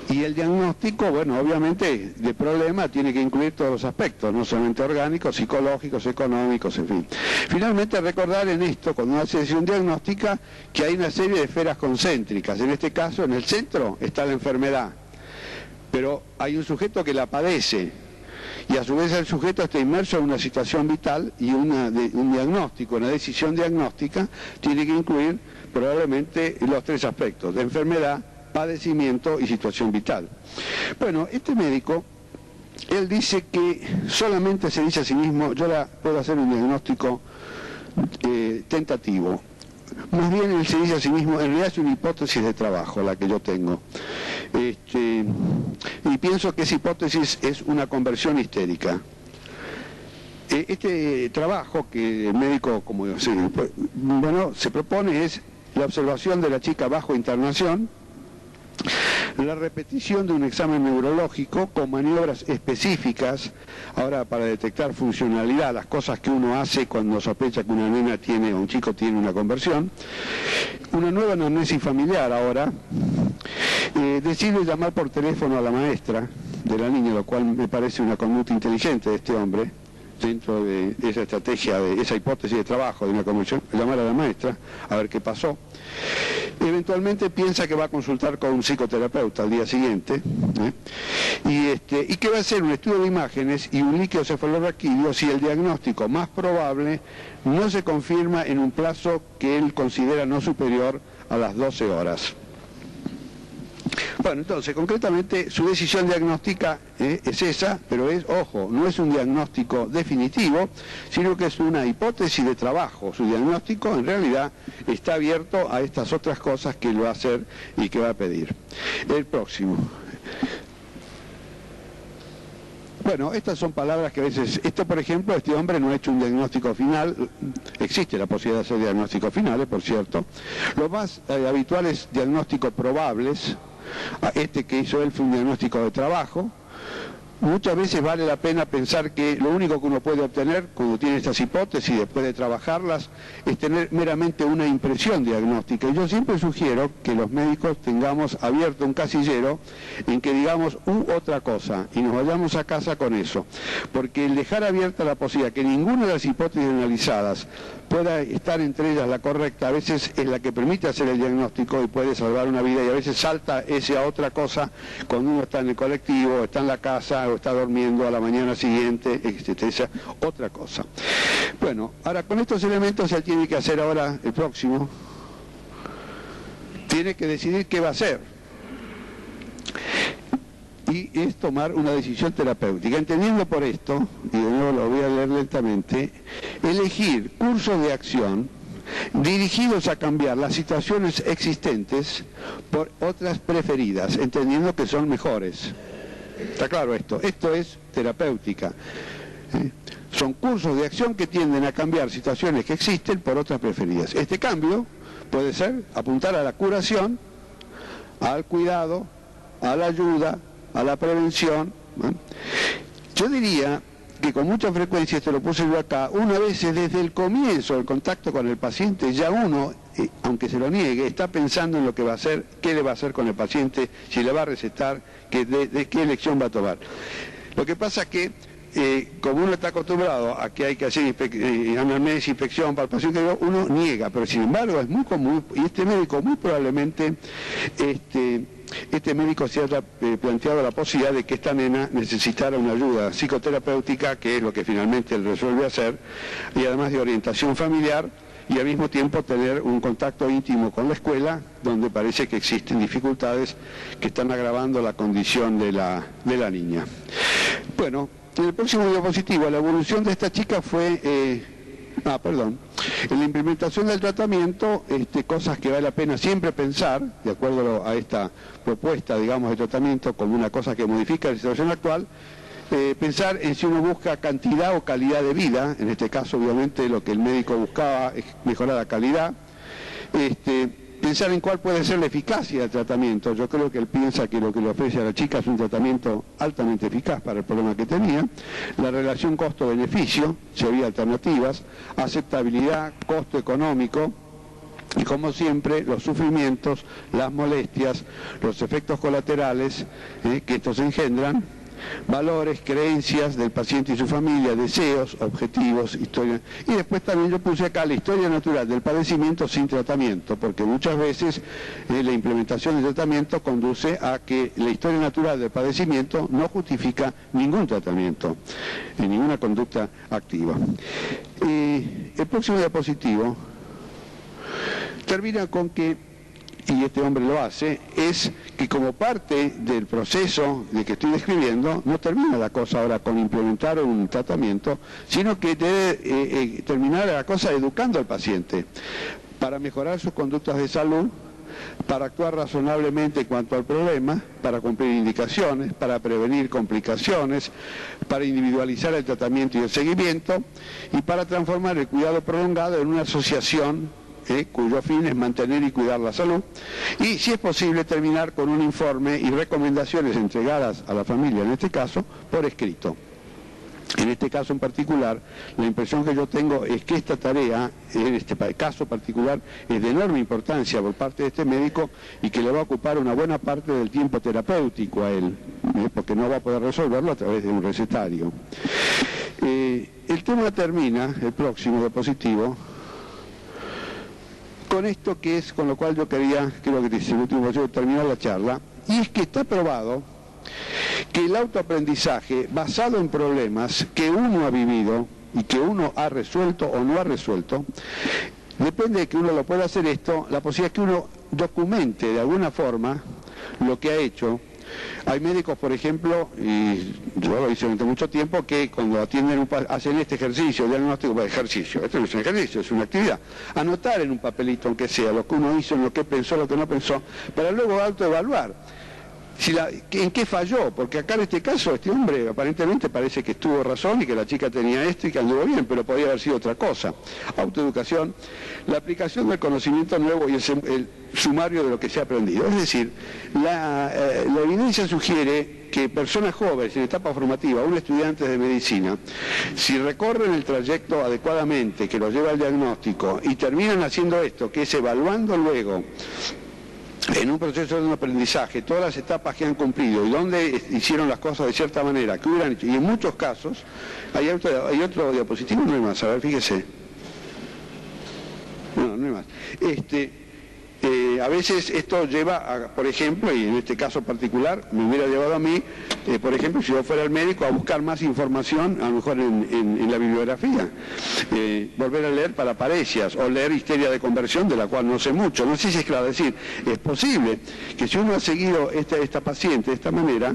y el diagnóstico, bueno, obviamente de problema tiene que incluir todos los aspectos, no solamente orgánicos, psicológicos, económicos, en fin. Finalmente, recordar en esto, cuando uno hace decisión diagnóstica, que hay una serie de esferas concéntricas. En este caso, en el centro está la enfermedad, pero hay un sujeto que la padece, y a su vez el sujeto está inmerso en una situación vital, y un diagnóstico, una decisión diagnóstica, tiene que incluir probablemente los tres aspectos, de enfermedad, padecimiento y situación vital. Bueno, este médico, él dice que solamente se dice a sí mismo, yo puedo hacer un diagnóstico tentativo. Más bien él se dice a sí mismo, en realidad es una hipótesis de trabajo la que yo tengo. Y pienso que esa hipótesis es una conversión histérica. Este trabajo que el médico, como se propone es la observación de la chica bajo internación, la repetición de un examen neurológico con maniobras específicas, ahora para detectar funcionalidad, las cosas que uno hace cuando sospecha que una nena tiene o un chico tiene una conversión, una nueva anamnesis familiar ahora, decide llamar por teléfono a la maestra de la niña, lo cual me parece una conducta inteligente de este hombre, dentro de esa estrategia, de esa hipótesis de trabajo de una conversión, llamar a la maestra, a ver qué pasó. Eventualmente piensa que va a consultar con un psicoterapeuta al día siguiente, y que va a hacer un estudio de imágenes y un líquido cefalorraquídeo si el diagnóstico más probable no se confirma en un plazo que él considera no superior a las 12 horas. Bueno, entonces, concretamente, su decisión diagnóstica es esa, pero ojo, no es un diagnóstico definitivo, sino que es una hipótesis de trabajo. Su diagnóstico, en realidad, está abierto a estas otras cosas que él va a hacer y que va a pedir. El próximo. Bueno, estas son palabras que a veces... Esto, por ejemplo, este hombre no ha hecho un diagnóstico final. Existe la posibilidad de hacer diagnósticos finales, por cierto. Lo más habitual es diagnósticos probables. Este que hizo él fue un diagnóstico de trabajo. Muchas veces vale la pena pensar que lo único que uno puede obtener cuando tiene estas hipótesis, después de trabajarlas, es tener meramente una impresión diagnóstica. Y yo siempre sugiero que los médicos tengamos abierto un casillero en que digamos otra cosa y nos vayamos a casa con eso. Porque el dejar abierta la posibilidad que ninguna de las hipótesis analizadas pueda estar entre ellas la correcta, a veces es la que permite hacer el diagnóstico y puede salvar una vida, y a veces salta esa otra cosa cuando uno está en el colectivo, está en la casa o está durmiendo a la mañana siguiente, esa otra cosa. Bueno, ahora con estos elementos él tiene que hacer ahora el próximo, tiene que decidir qué va a hacer. y es tomar una decisión terapéutica. Entendiendo por esto, y de nuevo lo voy a leer lentamente, elegir cursos de acción dirigidos a cambiar las situaciones existentes por otras preferidas, entendiendo que son mejores. ¿Está claro esto? Esto es terapéutica. Son cursos de acción que tienden a cambiar situaciones que existen por otras preferidas. Este cambio puede ser apuntar a la curación, al cuidado, a la ayuda, a la prevención. Yo diría que con mucha frecuencia, esto lo puse yo acá, una vez desde el comienzo del contacto con el paciente, ya uno, aunque se lo niegue, está pensando en lo que va a hacer, qué le va a hacer con el paciente, si le va a recetar, de qué elección va a tomar. Lo que pasa es que, como uno está acostumbrado a que hay que hacer anamnesis, inspección, palpación, uno niega, pero sin embargo es muy común, y este médico muy probablemente, este médico se haya planteado la posibilidad de que esta nena necesitara una ayuda psicoterapéutica, que es lo que finalmente él resuelve hacer, y además de orientación familiar, y al mismo tiempo tener un contacto íntimo con la escuela, donde parece que existen dificultades que están agravando la condición de la niña. Bueno, en el próximo diapositivo, la evolución de esta chica fue... en la implementación del tratamiento, cosas que vale la pena siempre pensar, de acuerdo a esta propuesta, digamos, de tratamiento como una cosa que modifica la situación actual, pensar en si uno busca cantidad o calidad de vida. En este caso, obviamente, lo que el médico buscaba es mejorar la calidad. Pensar en cuál puede ser la eficacia del tratamiento. Yo creo que él piensa que lo que le ofrece a la chica es un tratamiento altamente eficaz para el problema que tenía. La relación costo-beneficio, si había alternativas, aceptabilidad, costo económico, y como siempre, los sufrimientos, las molestias, los efectos colaterales que estos engendran, valores, creencias del paciente y su familia, deseos, objetivos, historia. Y después también yo puse acá la historia natural del padecimiento sin tratamiento, porque muchas veces la implementación del tratamiento conduce a que la historia natural del padecimiento no justifica ningún tratamiento, ninguna conducta activa. El próximo diapositivo termina con que, y este hombre lo hace, es que como parte del proceso de que estoy describiendo, no termina la cosa ahora con implementar un tratamiento, sino que debe terminar la cosa educando al paciente para mejorar sus conductas de salud, para actuar razonablemente en cuanto al problema, para cumplir indicaciones, para prevenir complicaciones, para individualizar el tratamiento y el seguimiento, y para transformar el cuidado prolongado en una asociación cuyo fin es mantener y cuidar la salud, y si es posible terminar con un informe y recomendaciones entregadas a la familia, en este caso, por escrito. En este caso en particular, la impresión que yo tengo es que esta tarea, en este caso particular, es de enorme importancia por parte de este médico y que le va a ocupar una buena parte del tiempo terapéutico a él, porque no va a poder resolverlo a través de un recetario. El tema termina, el próximo diapositivo, con esto que es con lo cual yo quería, creo que es el último de terminar la charla, y es que está probado que el autoaprendizaje basado en problemas que uno ha vivido y que uno ha resuelto o no ha resuelto, depende de que uno lo pueda hacer esto, la posibilidad es que uno documente de alguna forma lo que ha hecho. Hay médicos, por ejemplo, y yo lo hice durante mucho tiempo, que cuando atienden hacen este ejercicio, diagnóstico, esto no es un ejercicio, es una actividad. Anotar en un papelito, aunque sea, lo que uno hizo, lo que pensó, lo que no pensó, para luego autoevaluar. ¿En qué falló? Porque acá en este caso este hombre aparentemente parece que tuvo razón y que la chica tenía esto y que anduvo bien, pero podía haber sido otra cosa. Autoeducación, la aplicación del conocimiento nuevo y el sumario de lo que se ha aprendido. Es decir, la evidencia sugiere que personas jóvenes en etapa formativa, aún estudiantes de medicina, si recorren el trayecto adecuadamente que los lleva al diagnóstico y terminan haciendo esto, que es evaluando luego en un proceso de un aprendizaje todas las etapas que han cumplido y donde hicieron las cosas de cierta manera que hubieran hecho, y en muchos casos hay otro diapositivo, no hay más, a ver, fíjese, no hay más, a veces esto lleva, por ejemplo, y en este caso particular, me hubiera llevado a mí, por ejemplo, si yo fuera el médico, a buscar más información, a lo mejor en la bibliografía, volver a leer para parecias, o leer Histeria de conversión, de la cual no sé mucho, no sé si es claro, decir, es posible que si uno ha seguido esta paciente de esta manera,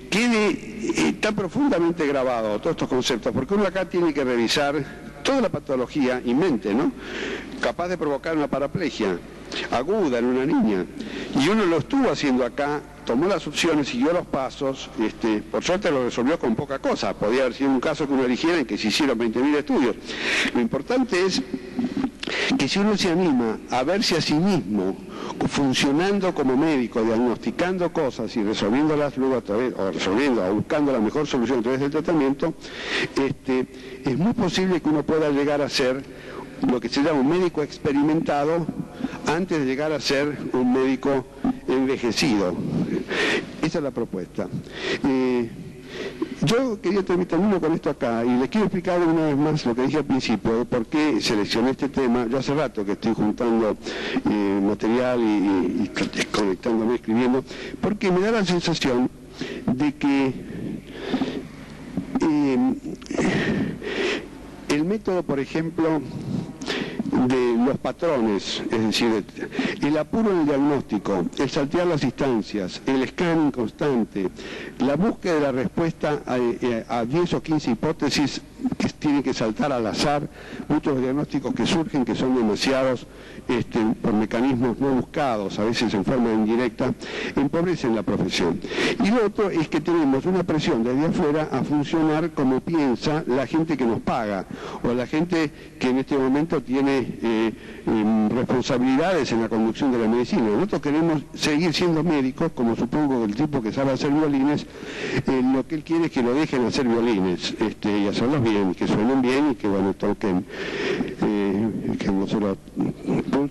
quede tan profundamente grabado todos estos conceptos, porque uno acá tiene que revisar toda la patología y mente, ¿no? Capaz de provocar una paraplegia aguda en una niña. Y uno lo estuvo haciendo acá, tomó las opciones, siguió los pasos, por suerte lo resolvió con poca cosa. Podía haber sido un caso que uno eligiera en que se hicieron 20.000 estudios. Lo importante es que si uno se anima a verse a sí mismo funcionando como médico, diagnosticando cosas y resolviéndolas luego a través, o buscando la mejor solución a través del tratamiento, es muy posible que uno pueda llegar a ser lo que se llama un médico experimentado antes de llegar a ser un médico envejecido. Esa es la propuesta. Yo quería terminar con esto acá y les quiero explicar una vez más lo que dije al principio, de por qué seleccioné este tema. Yo hace rato que estoy juntando material y conectándome, escribiendo, porque me da la sensación de que el método, por ejemplo, de los patrones, es decir, el apuro en el diagnóstico, el saltear las instancias, el scanning constante, la búsqueda de la respuesta a 10 o 15 hipótesis que tienen que saltar al azar, muchos diagnósticos que surgen que son demasiados por mecanismos no buscados, a veces en forma indirecta, empobrecen la profesión. Y lo otro es que tenemos una presión desde afuera a funcionar como piensa la gente que nos paga, o la gente que en este momento tiene responsabilidades en la conducción de la medicina. Nosotros queremos seguir siendo médicos, como supongo que el tipo que sabe hacer violines, lo que él quiere es que lo dejen hacer violines, y hacerlos bien, que suenen bien y que bueno, toquen, que no solo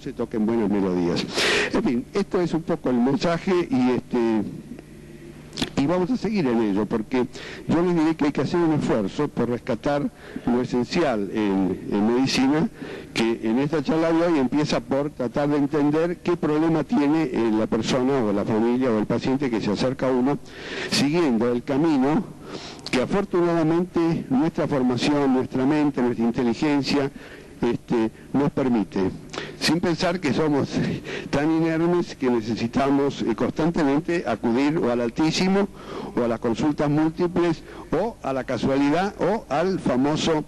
se toquen buenas melodías. En fin, esto es un poco el mensaje y vamos a seguir en ello, porque yo les diré que hay que hacer un esfuerzo por rescatar lo esencial en medicina, que en esta charla de hoy empieza por tratar de entender qué problema tiene la persona o la familia o el paciente que se acerca a uno, siguiendo el camino que afortunadamente nuestra formación, nuestra mente, nuestra inteligencia nos permite, sin pensar que somos tan inermes que necesitamos constantemente acudir o al Altísimo o a las consultas múltiples o a la casualidad o al famoso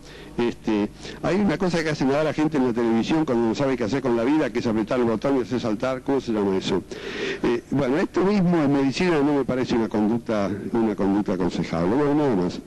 hay una cosa que hace nada la gente en la televisión cuando no sabe qué hacer con la vida, que es apretar el botón y hacer saltar. ¿Cómo se llama eso? Bueno, esto mismo en medicina no me parece una conducta aconsejable. Bueno, nada más.